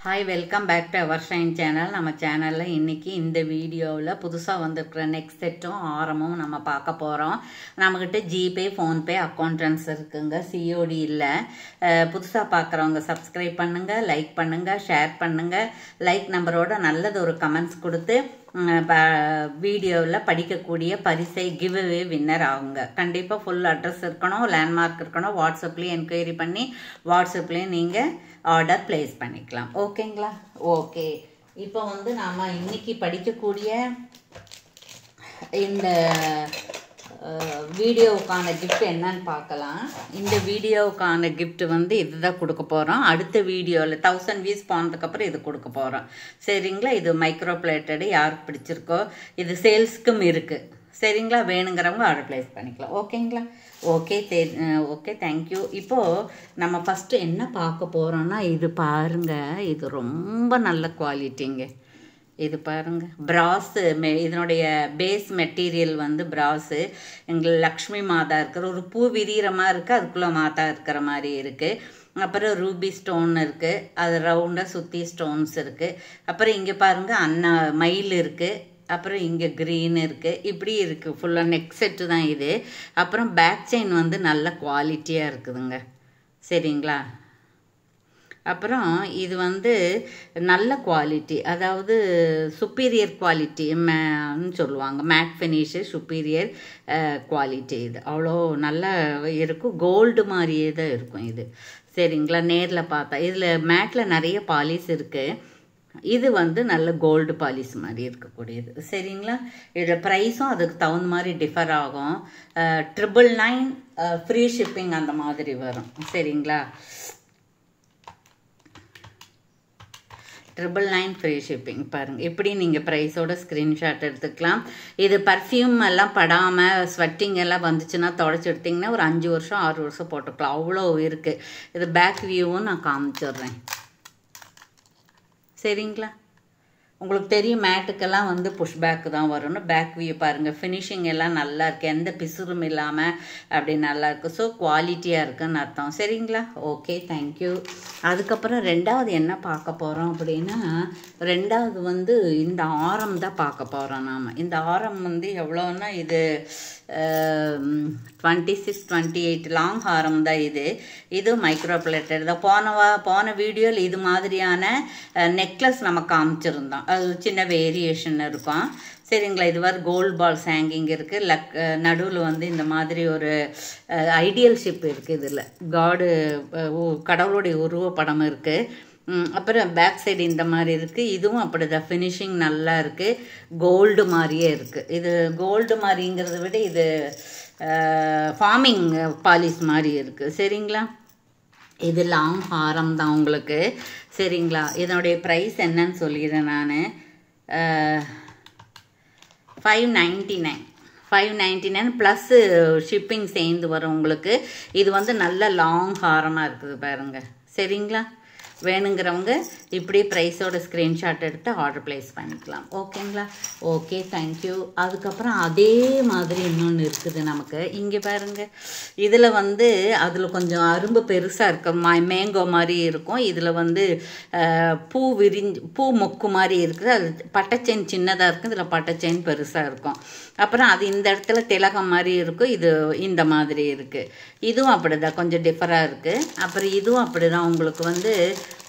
Hi, welcome back to our Shine channel. நம்ம சேனல்ல இன்னைக்கு இந்த வீடியோவில் புதுசாக வந்திருக்கிற நெக்ஸ்ட் செட்டும் ஆரமும் நம்ம பார்க்க போகிறோம். நம்மக்கிட்ட ஜிபே ஃபோன்பே அக்கௌண்ட் ட்ரான்ஸ்ஃபர் இருக்குங்க, சிஓடி இல்லை. புதுசாக பார்க்குறவங்க சப்ஸ்கிரைப் பண்ணுங்கள், லைக் பண்ணுங்கள், ஷேர் பண்ணுங்கள். லைக் நம்பரோட நல்லது ஒரு கமெண்ட்ஸ் கொடுத்து வீடியோவில் படிக்கக்கூடிய பரிசை கிவ்அவே வின்னர் ஆகுங்க. கண்டிப்பாக ஃபுல் அட்ரஸ் இருக்கணும், லேண்ட்மார்க் இருக்கணும். வாட்ஸ்அப்லேயும் என்கொயரி பண்ணி வாட்ஸ்அப்லேயும் நீங்கள் ஆர்டர் பிளேஸ் பண்ணிக்கலாம். ஓகேங்களா? ஓகே. இப்போ வந்து நாம் இன்னைக்கு படிக்கக்கூடிய இந்த வீடியோவுக்கான கிஃப்ட் என்னன்னு பார்க்கலாம். இந்த வீடியோவுக்கான கிஃப்ட் வந்து இதுதான் கொடுக்க போகிறோம். அடுத்த வீடியோவில் 1000 வியூஸ் போனதுக்கப்புறம் இது கொடுக்க போகிறோம். சரிங்களா? இது மைக்ரோ பிளேட்டடு, யாருக்கு பிடிச்சிருக்கோ. இது சேல்ஸ்க்கும் இருக்குது. சரிங்களா? வேணுங்கிறவங்க ஆர்டர் பிளேஸ் பண்ணிக்கலாம். ஓகேங்களா? Okay thank you. இப்போது நம்ம ஃபஸ்ட்டு என்ன பார்க்க போகிறோன்னா, இது பாருங்கள், இது ரொம்ப நல்ல குவாலிட்டிங்க. இது பாருங்கள், பிராஸு இதனுடைய பேஸ் மெட்டீரியல் வந்து பிராஸு. எங்களுக்கு லக்ஷ்மி மாதா இருக்கிற ஒரு பூ விரிகிற மாதிரி இருக்குது, அதுக்குள்ளே மாதா இருக்கிற மாதிரி இருக்குது. அப்புறம் ரூபி ஸ்டோன் இருக்குது, அது ரவுண்டாக சுற்றி ஸ்டோன்ஸ் இருக்குது. அப்புறம் இங்கே பாருங்கள் மயில் இருக்குது. அப்புறம் இங்கே க்ரீன் இருக்குது. இப்படி இருக்குது. ஃபுல்லாக நெக் செட்டு தான் இது. அப்புறம் பேக் செயின் வந்து நல்ல குவாலிட்டியாக இருக்குதுங்க. சரிங்களா? அப்புறம் இது வந்து நல்ல குவாலிட்டி, அதாவது சுப்பீரியர் குவாலிட்டின்னு சொல்லுவாங்க. Mat finish superior quality. இது அவ்வளோ நல்லா இருக்கும். கோல்டு மாதிரியே தான் இருக்கும் இது. சரிங்களா? நேரில் பார்த்தா இதில் மேட்டில் நிறைய பாலிஷ் இருக்குது. இது வந்து நல்ல கோல்டு பாலிஷ் மாதிரி இருக்கக்கூடியது. சரிங்களா? இதோட ப்ரைஸும் அதுக்கு தகுந்த மாதிரி டிஃபர் ஆகும். 999 ஃப்ரீ ஷிப்பிங் அந்த மாதிரி வரும். சரிங்களா? 999 ஃப்ரீ ஷிப்பிங். பாருங்கள், எப்படி நீங்கள் ப்ரைஸோட ஸ்க்ரீன்ஷாட் எடுத்துக்கலாம். இது பர்ஃப்யூம் எல்லாம் படாமல் ஸ்வெட்டிங் எல்லாம் வந்துச்சுன்னா தொடச்சி எடுத்திங்கன்னா ஒரு 5 வருஷம் 6 வருஷம் போட்டுக்கலாம். அவ்வளோ இருக்குது. இது பேக் வியூவும் நான் காமிச்சிடுறேன். சரிங்களா? உங்களுக்கு தெரியும், மேட்டுக்கெல்லாம் வந்து புஷ் பேக் தான் வரும்னு. பேக் வியூ பாருங்கள், ஃபினிஷிங் எல்லாம் நல்லா இருக்குது, எந்த பிசுறும் இல்லாமல் அப்படி நல்லா இருக்குது. ஸோ குவாலிட்டியாக இருக்குதுன்னு அர்த்தம். சரிங்களா? Okay thank you. அதுக்கப்புறம் ரெண்டாவது என்ன பார்க்க போகிறோம் அப்படின்னா, ரெண்டாவது வந்து இந்த ஆரம் தான் பார்க்க போகிறோம் நாம். இந்த ஆரம் வந்து எவ்வளோன்னா, இது 26, 28 லாங் ஹாரம் தான் இது. இது மைக்ரோ பிளேட்டட் தான். போன வீடியோவில் இது மாதிரியான நெக்லஸ் நம்ம காமிச்சிருந்தோம். அது சின்ன வேரியேஷன் இருக்கும். சரிங்களா? இது வரை கோல்டு பால்ஸ் ஹேங்கிங் இருக்குது. நடுவில் வந்து இந்த மாதிரி ஒரு ஐடியல் ஷிப் இருக்குது. இதில் கடவுளுடைய உருவப்படம் இருக்குது. அப்புறம் பேக் சைடு இந்த மாதிரி இருக்குது. இதுவும் அப்படி தான். ஃபினிஷிங் நல்லா இருக்குது. கோல்டு மாதிரியே இருக்குது. இது கோல்டு மாதிரிங்கிறத விட இது ஃபார்மிங் பாலிஷ் மாதிரி இருக்குது. சரிங்களா? இது லாங் ஹாரம் தான் உங்களுக்கு. சரிங்களா? இதனுடைய ப்ரைஸ் என்னன்னு சொல்லிடுறேன் நான். 599 ப்ளஸ் ஷிப்பிங் சேர்ந்து வரும் உங்களுக்கு. இது வந்து நல்ல லாங் ஹாரமாக இருக்குது பாருங்கள். சரிங்களா? வேணுங்கிறவங்க இப்படி ப்ரைஸோட ஸ்க்ரீன்ஷாட் எடுத்து ஆர்டர் பிளேஸ் பண்ணிக்கலாம். ஓகேங்களா? Okay thank you. அதுக்கப்புறம் அதே மாதிரி இன்னொன்று இருக்குது நமக்கு. இங்கே பாருங்கள், இதில் வந்து அதில் கொஞ்சம் அரும்பு பெருசாக இருக்கும், மேங்கோ மாதிரி இருக்கும். இதில் வந்து பூ மொக்கு மாதிரி இருக்குது. அது பட்டச்செயின் சின்னதாக இருக்கும், இதில் பட்டச்செயின் பெருசாக இருக்கும். அப்புறம் அது இந்த இடத்துல திலகம் மாதிரி இருக்கும். இது இந்த மாதிரி இருக்குது. இதுவும் அப்படி தான், கொஞ்சம் டிஃபராக இருக்குது. அப்புறம் இதுவும் அப்படி தான். உங்களுக்கு வந்து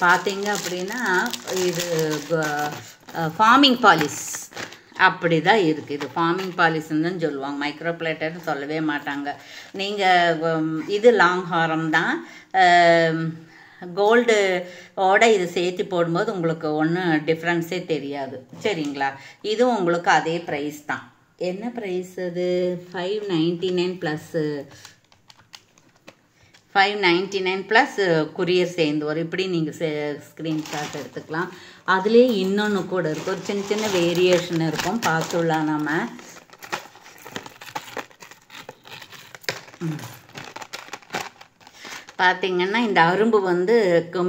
பார்த்தீங்க அப்படின்னா இது ஃபார்மிங் பாலிஷ் அப்படி தான் இருக்குது. இது ஃபார்மிங் பாலிஷ்ன்னு தான் சொல்லுவாங்க, மைக்ரோ பிளேட்டர்னு சொல்லவே மாட்டாங்க. நீங்கள் இது லாங் ஹாரம் தான். கோல்டோட இது சேர்த்து போடும்போது உங்களுக்கு ஒன்றும் டிஃப்ரென்ஸே தெரியாது. சரிங்களா? இதுவும் உங்களுக்கு அதே ப்ரைஸ் தான். என்ன ப்ரைஸ் அது? 599 ப்ளஸ் கொரியர் சேர்ந்து வரும். இப்படி நீங்கள் ஸ்க்ரீன்ஷாட் எடுத்துக்கலாம். அதுலேயே இன்னொன்று கூட இருக்கும், ஒரு சின்ன சின்ன வேரியேஷன் இருக்கும். பார்த்துடலாம் நம்ம. பார்த்தீங்கன்னா இந்த அரும்பு வந்து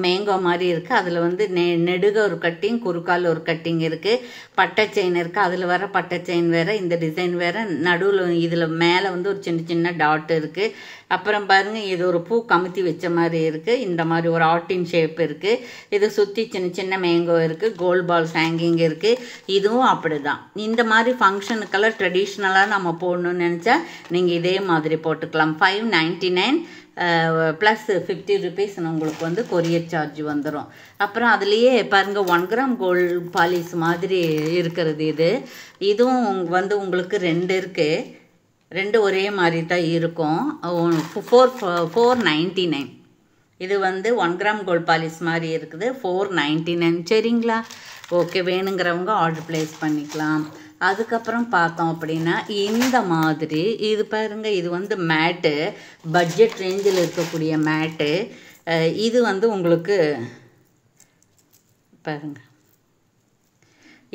மேங்கோ மாதிரி இருக்குது. அதில் வந்து நெடுக ஒரு கட்டிங், குறுக்கால் ஒரு கட்டிங் இருக்குது. பட்டை செயின் இருக்குது. அதில் வர பட்டை செயின் வேறு, இந்த டிசைன் வேறு. நடுவில் இதில் மேலே வந்து ஒரு சின்ன சின்ன டாட் இருக்குது. அப்புறம் பாருங்கள், இது ஒரு பூ கமுத்தி வச்ச மாதிரி இருக்குது. இந்த மாதிரி ஒரு ஆட்டின் ஷேப் இருக்குது. இது சுற்றி சின்ன சின்ன மேங்கோ இருக்குது. கோல்ட் பால்ஸ் ஹேங்கிங் இருக்குது. இதுவும் அப்படி தான். இந்த மாதிரி ஃபங்க்ஷனுக்கெல்லாம் ட்ரெடிஷ்னலாக நம்ம போடணும்னு நினச்சா நீங்கள் இதே மாதிரி போட்டுக்கலாம். 599 ப்ளஸ் 50 rupees உங்களுக்கு வந்து கொரியர் சார்ஜ் வந்துடும். அப்புறம் அதுலேயே பாருங்கள் 1 கிராம் கோல்டு பாலிஷ் மாதிரி இருக்கிறது. இதுவும் வந்து உங்களுக்கு 2 இருக்குது. 2 ஒரே மாதிரி தான் இருக்கும். 499. இது வந்து 1 கிராம் கோல்டு பாலிஷ் மாதிரி இருக்குது. 499. சரிங்களா? ஓகே, வேணுங்கிறவங்க ஆர்டர் ப்ளேஸ் பண்ணிக்கலாம். அதுக்கப்புறம் பார்த்தோம் அப்படின்னா இந்த மாதிரி இது பாருங்கள், இது வந்து மேட்டு, பட்ஜெட் ரேஞ்சில் இருக்கக்கூடிய மேட்டு. இது வந்து உங்களுக்கு பாருங்கள்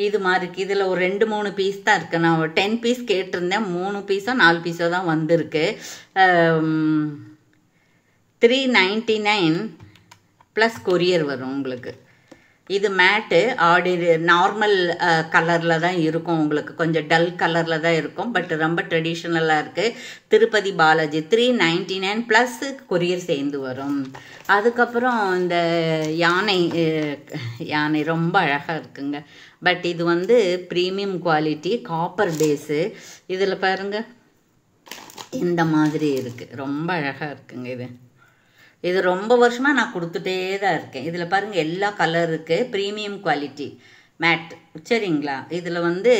இது மாதிரி இதில் ஒரு 2-3 பீஸ் தான் இருக்குது. நான் 10 பீஸ் கேட்டிருந்தேன். 3 பீஸோ 4 பீஸோ தான் வந்திருக்கு. 399 ப்ளஸ் கொரியர் வரும் உங்களுக்கு. இது மேட்டு நார்மல் கலரில் தான் இருக்கும். உங்களுக்கு கொஞ்சம் டல் கலரில் தான் இருக்கும். பட் ரொம்ப ட்ரெடிஷ்னலாக இருக்குது. திருப்பதி பாலாஜி 399 ப்ளஸ் கொரியர் சேர்ந்து வரும். அதுக்கப்புறம் இந்த யானை ரொம்ப அழகாக இருக்குங்க. பட் இது வந்து ப்ரீமியம் குவாலிட்டி, காப்பர் பேஸு. இதில் பாருங்கள் இந்த மாதிரி இருக்குது. ரொம்ப அழகாக இருக்குங்க. இது ரொம்ப வருஷமாக நான் கொடுத்துட்டே தான் இருக்கேன். இதில் பாருங்கள் எல்லா கலர் இருக்குது. Premium quality matte. சரிங்களா? இதில் வந்து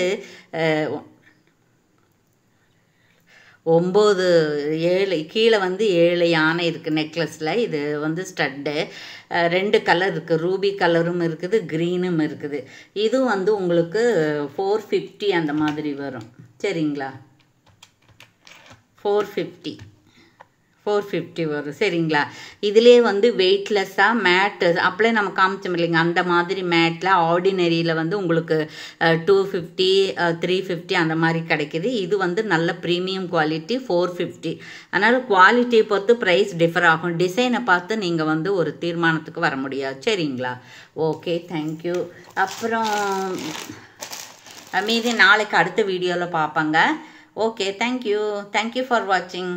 7 கீழே வந்து 7 யானை இருக்குது நெக்லஸில். இது வந்து ஸ்டட்டு. 2 கலர் இருக்குது. ரூபி கலரும் இருக்குது, க்ரீனும் இருக்குது. இதுவும் வந்து உங்களுக்கு 450 அந்த மாதிரி வரும். சரிங்களா? 450 வரும். சரிங்களா? இதிலே வந்து வெயிட்லெஸ்ஸாக மேட்டு அப்படியே நம்ம காமிச்சோம் இல்லைங்க, அந்த மாதிரி மேட்டில் ஆர்டினரியில் வந்து உங்களுக்கு 250 350 அந்த மாதிரி கிடைக்கிது. இது வந்து நல்ல ப்ரீமியம் குவாலிட்டி 450. அதனால் குவாலிட்டியை பொறுத்து ப்ரைஸ் டிஃபர் ஆகும். டிசைனை பார்த்து நீங்கள் வந்து ஒரு தீர்மானத்துக்கு வர முடியாது. சரிங்களா? Okay, thank you. அப்புறம் மீதி நாளைக்கு அடுத்த வீடியோவில் பார்ப்பாங்க. ஓகே, தேங்க்யூ ஃபார் வாட்சிங்.